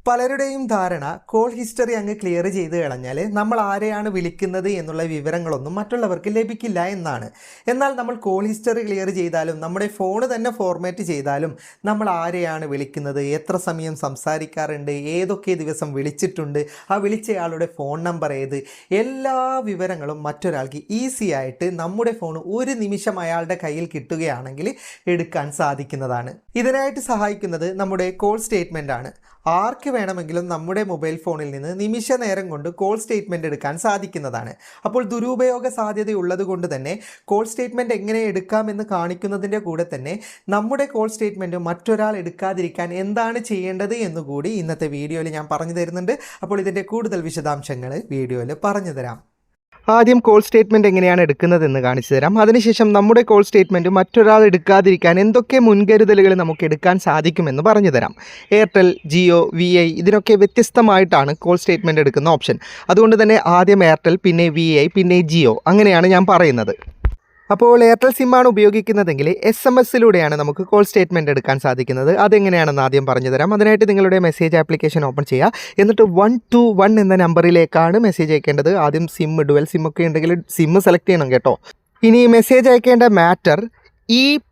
പലരുടെയും ധാരണ call history അങ്ങ് ക്ലിയർ ചെയ്ത് കളഞ്ഞാൽ നമ്മൾ ആരെയാണ് വിളിക്കുന്നത് എന്നുള്ള വിവരങ്ങളൊന്നും മറ്റുള്ളവർക്ക് ലഭിക്കില്ല എന്നാണ്. എന്നാൽ നമ്മൾ കോൾ ഹിസ്റ്ററി ക്ലിയർ ചെയ്താലും നമ്മുടെ ഫോൺ തന്നെ ഫോർമാറ്റ് ചെയ്താലും നമ്മൾ ആരെയാണ് വിളിക്കുന്നത്, എത്ര സമയം സംസാരിക്കാറുണ്ട്, ഏതൊക്കെ ദിവസം വിളിച്ചിട്ടുണ്ട്, ആ വിളിച്ചയാളുടെ ഫോൺ നമ്പർ ഏത്, എല്ലാ വിവരങ്ങളും മറ്റൊരാൾക്ക് ഈസി ആയിട്ട് നമ്മുടെ ഫോൺ ഒരു നിമിഷം അയാളുടെ കയ്യിൽ കിട്ടുകയാണെങ്കിൽ എടുക്കാൻ സാധിക്കുന്നതാണ്. ഇതിനായിട്ട് സഹായിക്കുന്നത് നമ്മുടെ കോൾ സ്റ്റേറ്റ്മെൻ്റ് ആണ്. ആർക്ക് വേണമെങ്കിലും നമ്മുടെ മൊബൈൽ ഫോണിൽ നിന്ന് നിമിഷ നേരം കൊണ്ട് കോൾ സ്റ്റേറ്റ്മെൻറ്റ് എടുക്കാൻ സാധിക്കുന്നതാണ്. അപ്പോൾ ദുരുപയോഗ സാധ്യതയുള്ളത് കൊണ്ട് തന്നെ കോൾ സ്റ്റേറ്റ്മെൻറ്റ് എങ്ങനെ എടുക്കാമെന്ന് കാണിക്കുന്നതിൻ്റെ കൂടെ തന്നെ നമ്മുടെ കോൾ സ്റ്റേറ്റ്മെൻറ്റ് മറ്റൊരാൾ എടുക്കാതിരിക്കാൻ എന്താണ് ചെയ്യേണ്ടത് എന്നുകൂടി ഇന്നത്തെ വീഡിയോയിൽ ഞാൻ പറഞ്ഞു തരുന്നുണ്ട്. അപ്പോൾ ഇതിൻ്റെ കൂടുതൽ വിശദാംശങ്ങൾ വീഡിയോയിൽ പറഞ്ഞു തരാം. ആദ്യം കോൾ സ്റ്റേറ്റ്മെൻറ്റ് എങ്ങനെയാണ് എടുക്കുന്നതെന്ന് കാണിച്ചു തരാം. അതിനുശേഷം നമ്മുടെ കോൾ സ്റ്റേറ്റ്മെൻറ്റ് മറ്റൊരാൾ എടുക്കാതിരിക്കാൻ എന്തൊക്കെ മുൻകരുതലുകൾ നമുക്ക് എടുക്കാൻ സാധിക്കുമെന്ന് പറഞ്ഞു തരാം. എയർടെൽ, ജിയോ, VI ഇതിനൊക്കെ വ്യത്യസ്തമായിട്ടാണ് കോൾ സ്റ്റേറ്റ്മെൻറ്റ് എടുക്കുന്ന ഓപ്ഷൻ. അതുകൊണ്ട് തന്നെ ആദ്യം എയർടെൽ, പിന്നെ VI, പിന്നെ ജിയോ, അങ്ങനെയാണ് ഞാൻ പറയുന്നത്. അപ്പോൾ എയർടെൽ സിമ്മാണ് ഉപയോഗിക്കുന്നതെങ്കിൽ SMS നമുക്ക് കോൾ സ്റ്റേറ്റ്മെൻറ്റ് എടുക്കാൻ സാധിക്കുന്നത്. അതെങ്ങനെയാണെന്ന് ആദ്യം പറഞ്ഞു തരാം. അതിനായിട്ട് നിങ്ങളുടെ മെസ്സേജ് ആപ്ലിക്കേഷൻ ഓപ്പൺ ചെയ്യുക. എന്നിട്ട് 121 എന്ന നമ്പറിലേക്കാണ് മെസ്സേജ് അയക്കേണ്ടത്. ആദ്യം ഡുവൽ സിമ്മൊക്കെ ഉണ്ടെങ്കിൽ സിമ്മ് സെലക്ട് ചെയ്യണം കേട്ടോ. ഇനി മെസ്സേജ് അയക്കേണ്ട മാറ്റർ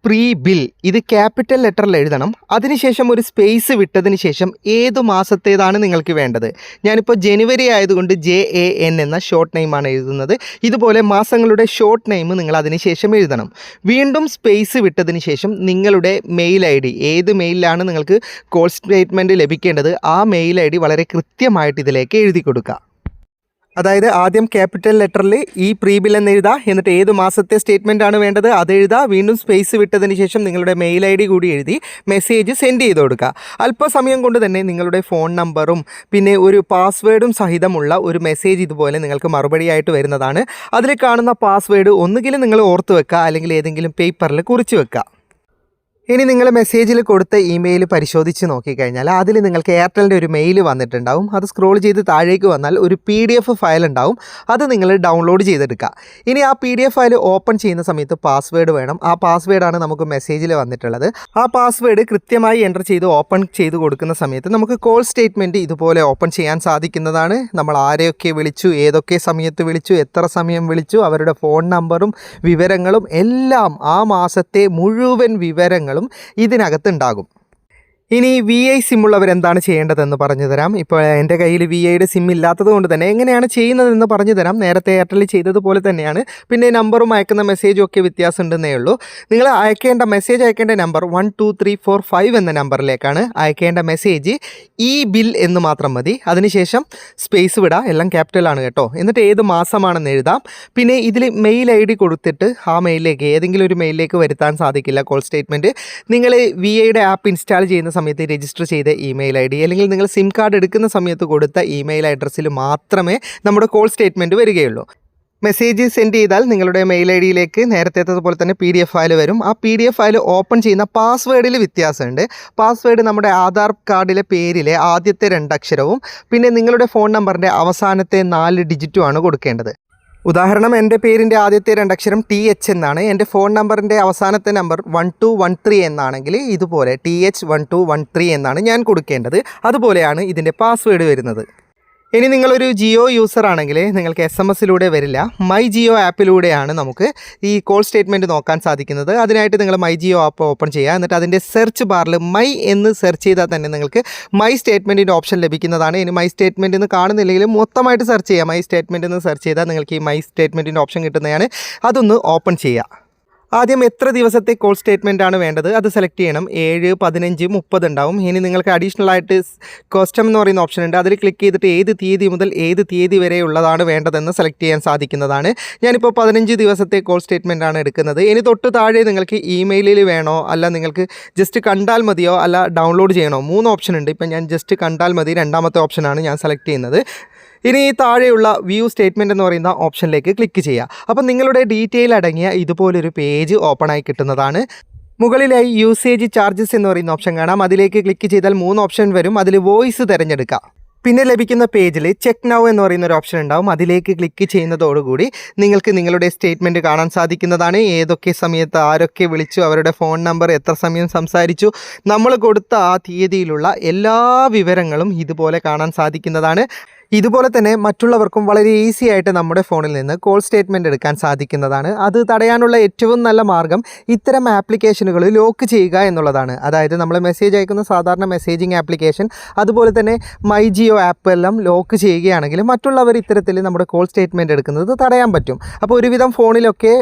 പ്രീ ബിൽ, ഇത് ക്യാപിറ്റൽ ലെറ്ററിൽ എഴുതണം. അതിനുശേഷം ഒരു സ്പേസ് വിട്ടതിന് ശേഷം ഏത് മാസത്തേതാണ് നിങ്ങൾക്ക് വേണ്ടത്. ഞാനിപ്പോൾ ജനുവരി ആയതുകൊണ്ട് JAN എന്ന ഷോർട്ട് നെയിമാണ് എഴുതുന്നത്. ഇതുപോലെ മാസങ്ങളുടെ ഷോർട്ട് നെയിം നിങ്ങൾ അതിനുശേഷം എഴുതണം. വീണ്ടും സ്പേസ് വിട്ടതിന് ശേഷം നിങ്ങളുടെ മെയിൽ ID, ഏത് മെയിലാണ് നിങ്ങൾക്ക് കോൾ സ്റ്റേറ്റ്മെൻറ്റ് ലഭിക്കേണ്ടത് ആ മെയിൽ ID വളരെ കൃത്യമായിട്ട് ഇതിലേക്ക് എഴുതി കൊടുക്കുക. അതായത് ആദ്യം ക്യാപിറ്റൽ ലെറ്ററിൽ പ്രീ ബിൽ എന്ന് എഴുതുക. എന്നിട്ട് ഏത് മാസത്തെ സ്റ്റേറ്റ്മെൻ്റ് ആണ് വേണ്ടത് അത് എഴുതുക. വീണ്ടും സ്പേസ് വിട്ടതിന് ശേഷം നിങ്ങളുടെ മെയിൽ ID കൂടി എഴുതി മെസ്സേജ് സെൻഡ് ചെയ്ത് കൊടുക്കുക. അല്പസമയം കൊണ്ട് തന്നെ നിങ്ങളുടെ ഫോൺ നമ്പറും പിന്നെ ഒരു പാസ്വേഡും സഹിതമുള്ള ഒരു മെസ്സേജ് ഇതുപോലെ നിങ്ങൾക്ക് മറുപടിയായിട്ട് വരുന്നതാണ്. അതിൽ കാണുന്ന പാസ്വേഡ് ഒന്നുകിൽ നിങ്ങൾ ഓർത്ത് വെക്കുക, അല്ലെങ്കിൽ ഏതെങ്കിലും പേപ്പറിൽ കുറിച്ച് വെക്കുക. ഇനി നിങ്ങൾ മെസ്സേജിൽ കൊടുത്ത ഇമെയിൽ പരിശോധിച്ച് നോക്കിക്കഴിഞ്ഞാൽ അതിൽ നിങ്ങൾക്ക് എയർടെലിൻ്റെ ഒരു മെയിൽ വന്നിട്ടുണ്ടാവും. അത് സ്ക്രോൾ ചെയ്ത് താഴേക്ക് വന്നാൽ ഒരു PDF ഫയൽ ഉണ്ടാവും. അത് നിങ്ങൾ ഡൗൺലോഡ് ചെയ്തെടുക്കുക. ഇനി ആ PDF ഫയൽ ഓപ്പൺ ചെയ്യുന്ന സമയത്ത് പാസ്വേഡ് വേണം. ആ പാസ്വേഡാണ് നമുക്ക് മെസ്സേജിൽ വന്നിട്ടുള്ളത്. ആ പാസ്വേഡ് കൃത്യമായി എൻ്റർ ചെയ്ത് ഓപ്പൺ ചെയ്ത് കൊടുക്കുന്ന സമയത്ത് നമുക്ക് കോൾ സ്റ്റേറ്റ്മെൻറ്റ് ഇതുപോലെ ഓപ്പൺ ചെയ്യാൻ സാധിക്കുന്നതാണ്. നമ്മൾ ആരെയൊക്കെ വിളിച്ചു, ഏതൊക്കെ സമയത്ത് വിളിച്ചു, എത്ര സമയം വിളിച്ചു, അവരുടെ ഫോൺ നമ്പറും വിവരങ്ങളും എല്ലാം, ആ മാസത്തെ മുഴുവൻ വിവരങ്ങളും ഇതിനകത്തുണ്ടാകും. ഇനി VI സിമ്മുള്ളവർ എന്താണ് ചെയ്യേണ്ടതെന്ന് പറഞ്ഞു തരാം. ഇപ്പോൾ എൻ്റെ കയ്യിൽ VIയുടെ സിം ഇല്ലാത്തത് കൊണ്ട് തന്നെ എങ്ങനെയാണ് ചെയ്യുന്നതെന്ന് പറഞ്ഞു തരാം. നേരത്തെ എയർടെൽ ചെയ്തതുപോലെ തന്നെയാണ്. പിന്നെ നമ്പറും അയക്കുന്ന മെസ്സേജും ഒക്കെ വ്യത്യാസം ഉണ്ടെന്നേ ഉള്ളൂ. നിങ്ങൾ മെസ്സേജ് അയക്കേണ്ട നമ്പർ 12345 എന്ന നമ്പറിലേക്കാണ്. അയക്കേണ്ട മെസ്സേജ് ബിൽ എന്ന് മാത്രം മതി. അതിനുശേഷം സ്പേസ് വിടുക, എല്ലാം ക്യാപിറ്റലാണ് കേട്ടോ. എന്നിട്ട് ഏത് മാസമാണെന്ന് എഴുതാം. പിന്നെ ഇതിൽ മെയിൽ ID കൊടുത്തിട്ട് ആ മെയിലിലേക്ക്, ഏതെങ്കിലും ഒരു മെയിലിലേക്ക് വരുത്താൻ സാധിക്കില്ല കോൾ സ്റ്റേറ്റ്മെൻറ്റ്. നിങ്ങൾ VIയുടെ ആപ്പ് ഇൻസ്റ്റാൾ ചെയ്യുന്ന സമയത്ത് രജിസ്റ്റർ ചെയ്ത ഇമെയിൽ ID അല്ലെങ്കിൽ നിങ്ങൾ സിം കാർഡ് എടുക്കുന്ന സമയത്ത് കൊടുത്ത ഇമെയിൽ അഡ്രസ്സിൽ മാത്രമേ നമ്മുടെ കോൾ സ്റ്റേറ്റ്മെൻറ്റ് വരികയുള്ളൂ. മെസ്സേജ് സെൻഡ് ചെയ്താൽ നിങ്ങളുടെ മെയിൽ IDയിലേക്ക് നേരത്തേതുപോലെ തന്നെ PDF ഫയൽ വരും. ആ PDF ഫയൽ ഓപ്പൺ ചെയ്യുന്ന പാസ്വേഡിൽ വ്യത്യാസമുണ്ട്. പാസ്വേഡ് നമ്മുടെ ആധാർ കാർഡിലെ പേരിലെ ആദ്യത്തെ 2 അക്ഷരവും പിന്നെ നിങ്ങളുടെ ഫോൺ നമ്പറിൻ്റെ അവസാനത്തെ 4 ഡിജിറ്റുമാണ് കൊടുക്കേണ്ടത്. ഉദാഹരണം, എൻ്റെ പേരിൻ്റെ ആദ്യത്തെ 2 അക്ഷരം TH എന്നാണ്. എൻ്റെ ഫോൺ നമ്പറിൻ്റെ അവസാനത്തെ നമ്പർ 1213 എന്നാണെങ്കിൽ ഇതുപോലെ TH1213 എന്നാണ് ഞാൻ കൊടുക്കേണ്ടത്. അതുപോലെയാണ് ഇതിൻ്റെ പാസ്വേഡ് വരുന്നത്. ഇനി നിങ്ങളൊരു ജിയോ യൂസർ ആണെങ്കിൽ നിങ്ങൾക്ക് SMS വരില്ല. മൈ ജിയോ ആപ്പിലൂടെയാണ് നമുക്ക് ഈ കോൾ സ്റ്റേറ്റ്മെൻറ്റ് നോക്കാൻ സാധിക്കുന്നത്. അതിനായിട്ട് നിങ്ങൾ മൈ ജിയോ ആപ്പ് ഓപ്പൺ ചെയ്യുക. എന്നിട്ട് അതിൻ്റെ സെർച്ച് ബാറിൽ മൈ എന്ന് സെർച്ച് ചെയ്താൽ തന്നെ നിങ്ങൾക്ക് മൈ സ്റ്റേറ്റ്മെൻറ്റിൻ്റെ ഓപ്ഷൻ ലഭിക്കുന്നതാണ്. ഇനി മൈ സ്റ്റേറ്റ്മെൻറ്റ് എന്ന് കാണുന്നില്ലെങ്കിൽ മൊത്തമായിട്ട് സെർച്ച് ചെയ്യുക. മൈ സ്റ്റേറ്റ്മെൻറ്റ് എന്ന് സെർച്ച് ചെയ്താൽ നിങ്ങൾക്ക് ഈ മൈ സ്റ്റേറ്റ്മെൻറ്റിൻ്റെ ഓപ്ഷൻ കിട്ടുന്നതാണ്. അതൊന്ന് ഓപ്പൺ ചെയ്യുക. ആദ്യം എത്ര ദിവസത്തെ കോൾ സ്റ്റേറ്റ്മെൻ്റ് ആണ് വേണ്ടത് അത് സെലക്ട് ചെയ്യണം. 7, 15, 30 ഉണ്ടാവും. ഇനി നിങ്ങൾക്ക് അഡീഷണൽ ആയിട്ട് കസ്റ്റം എന്ന് പറയുന്ന ഓപ്ഷൻ ഉണ്ട്. അതിൽ ക്ലിക്ക് ചെയ്തിട്ട് ഏത് തീയതി മുതൽ ഏത് തീയതി വരെ ഉള്ളതാണ് വേണ്ടതെന്ന് സെലക്ട് ചെയ്യാൻ സാധിക്കുന്നതാണ്. ഞാനിപ്പോൾ 15 ദിവസത്തെ കോൾ സ്റ്റേറ്റ്മെൻ്റ് ആണ് എടുക്കുന്നത്. ഇനി തൊട്ട് താഴെ നിങ്ങൾക്ക് ഇമെയിലിൽ വേണോ, അല്ല നിങ്ങൾക്ക് ജസ്റ്റ് കണ്ടാൽ മതിയോ, അല്ല ഡൗൺലോഡ് ചെയ്യണോ, 3 ഓപ്ഷൻ ഉണ്ട്. ഇപ്പം ഞാൻ ജസ്റ്റ് കണ്ടാൽ മതി, രണ്ടാമത്തെ ഓപ്ഷനാണ് ഞാൻ സെലക്ട് ചെയ്യുന്നത്. ഇനി താഴെയുള്ള വ്യൂ സ്റ്റേറ്റ്മെൻറ്റ് എന്ന് പറയുന്ന ഓപ്ഷനിലേക്ക് ക്ലിക്ക് ചെയ്യുക. അപ്പോൾ നിങ്ങളുടെ ഡീറ്റെയിൽ അടങ്ങിയ ഇതുപോലൊരു പേജ് ഓപ്പണായി കിട്ടുന്നതാണ്. മുകളിലായി യൂസേജ് ചാർജസ് എന്ന് പറയുന്ന ഓപ്ഷൻ കാണാം. അതിലേക്ക് ക്ലിക്ക് ചെയ്താൽ 3 ഓപ്ഷൻ വരും. അതിൽ വോയിസ് തിരഞ്ഞെടുക്കുക. പിന്നെ ലഭിക്കുന്ന പേജിൽ ചെക്ക് നൗ എന്ന് പറയുന്ന ഒരു ഓപ്ഷൻ ഉണ്ടാവും. അതിലേക്ക് ക്ലിക്ക് ചെയ്യുന്നതോടുകൂടി നിങ്ങൾക്ക് നിങ്ങളുടെ സ്റ്റേറ്റ്മെൻറ്റ് കാണാൻ സാധിക്കുന്നതാണ്. ഏതൊക്കെ സമയത്ത് ആരൊക്കെ വിളിച്ചു, അവരുടെ ഫോൺ നമ്പർ, എത്ര സമയം സംസാരിച്ചു, നമ്മൾ കൊടുത്ത ആ തീയതിയിലുള്ള എല്ലാ വിവരങ്ങളും ഇതുപോലെ കാണാൻ സാധിക്കുന്നതാണ്. ഇതുപോലെ തന്നെ മറ്റുള്ളവർക്കും വളരെ ഈസി ആയിട്ട് നമ്മുടെ ഫോണിൽ നിന്ന് കോൾ സ്റ്റേറ്റ്മെൻറ്റ് എടുക്കാൻ സാധിക്കുന്നതാണ്. അത് തടയാനുള്ള ഏറ്റവും നല്ല മാർഗ്ഗം ഇത്തരം ആപ്ലിക്കേഷനുകൾ ലോക്ക് ചെയ്യുക എന്നുള്ളതാണ്. അതായത് നമ്മൾ മെസ്സേജ് അയക്കുന്ന സാധാരണ മെസ്സേജിങ് ആപ്ലിക്കേഷൻ, അതുപോലെ തന്നെ മൈ ജിയോ ആപ്പ് എല്ലാം ലോക്ക് ചെയ്യുകയാണെങ്കിൽ മറ്റുള്ളവർ ഇത്തരത്തിൽ നമ്മുടെ കോൾ സ്റ്റേറ്റ്മെൻറ്റ് എടുക്കുന്നത് തടയാൻ പറ്റും. അപ്പോൾ ഒരുവിധം ഫോണിലൊക്കെ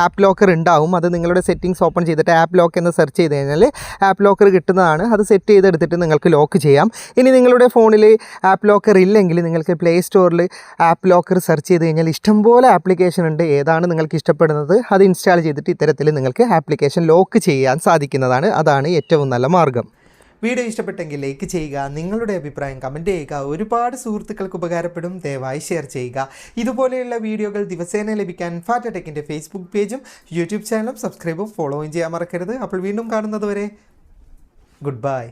ആപ്പ് ലോക്കർ ഉണ്ടാവും. അത് നിങ്ങളുടെ സെറ്റിങ്സ് ഓപ്പൺ ചെയ്തിട്ട് ആപ്പ് ലോക്ക് എന്ന് സെർച്ച് ചെയ്ത് കഴിഞ്ഞാൽ ആപ്പ് ലോക്കർ കിട്ടുന്നതാണ്. അത് സെറ്റ് ചെയ്തെടുത്തിട്ട് നിങ്ങൾക്ക് ലോക്ക് ചെയ്യാം. ഇനി നിങ്ങളുടെ ഫോണിൽ ആപ്പ് ലോക്കർ ഇല്ലെങ്കിൽ നിങ്ങൾക്ക് പ്ലേ സ്റ്റോറിൽ ആപ്പ് ലോക്കർ സെർച്ച് ചെയ്ത് കഴിഞ്ഞാൽ ഇഷ്ടംപോലെ ആപ്ലിക്കേഷൻ ഉണ്ട്. ഏതാണ് നിങ്ങൾക്ക് ഇഷ്ടപ്പെടുന്നത് അത് ഇൻസ്റ്റാൾ ചെയ്തിട്ട് ഇത്തരത്തിൽ നിങ്ങൾക്ക് ആപ്ലിക്കേഷൻ ലോക്ക് ചെയ്യാൻ സാധിക്കുന്നതാണ്. അതാണ് ഏറ്റവും നല്ല മാർഗ്ഗം. വീഡിയോ ഇഷ്ടപ്പെട്ടെങ്കിൽ ലൈക്ക് ചെയ്യുക, നിങ്ങളുടെ അഭിപ്രായം കമൻറ്റ് ചെയ്യുക. ഒരുപാട് സുഹൃത്തുക്കൾക്ക് ഉപകാരപ്പെടും. ദയവായി ഷെയർ ചെയ്യുക. ഇതുപോലെയുള്ള വീഡിയോകൾ ദിവസേന ലഭിക്കാൻ ഫാറ്റ ടെക്കിൻ്റെ ഫേസ്ബുക്ക് പേജും യൂട്യൂബ് ചാനലും സബ്സ്ക്രൈബും ഫോളോയും ചെയ്യാൻ മറക്കരുത്. അപ്പോൾ വീണ്ടും കാണുന്നത് വരെ ഗുഡ് ബൈ.